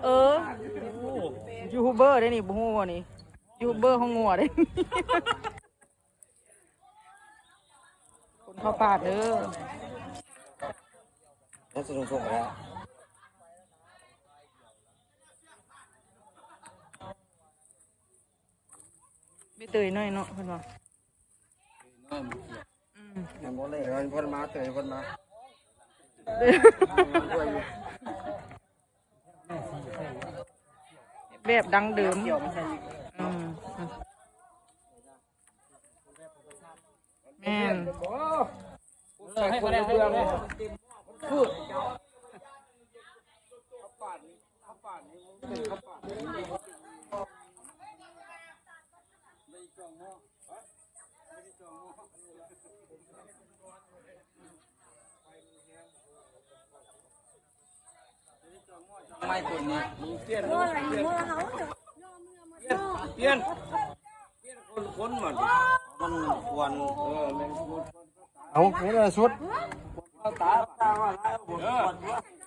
เออยูทูบเบอร์ได้นี่บู๊นี่ยูทูบเบอร์ของงัวได้คนเข้าป่าเด้อแล้วสนุกสนุกแล้วไม่เตยน้อยเนาะเพิ่นว่ายังบ่เลยคนมาเตยคนมาแบบดังเดิมแม่นให้คนเบื่อเลยพูดไม่คนนี้เปลี่ยนคนหมดมันควรเอาไม่ได้สุดตาว่าแล้ว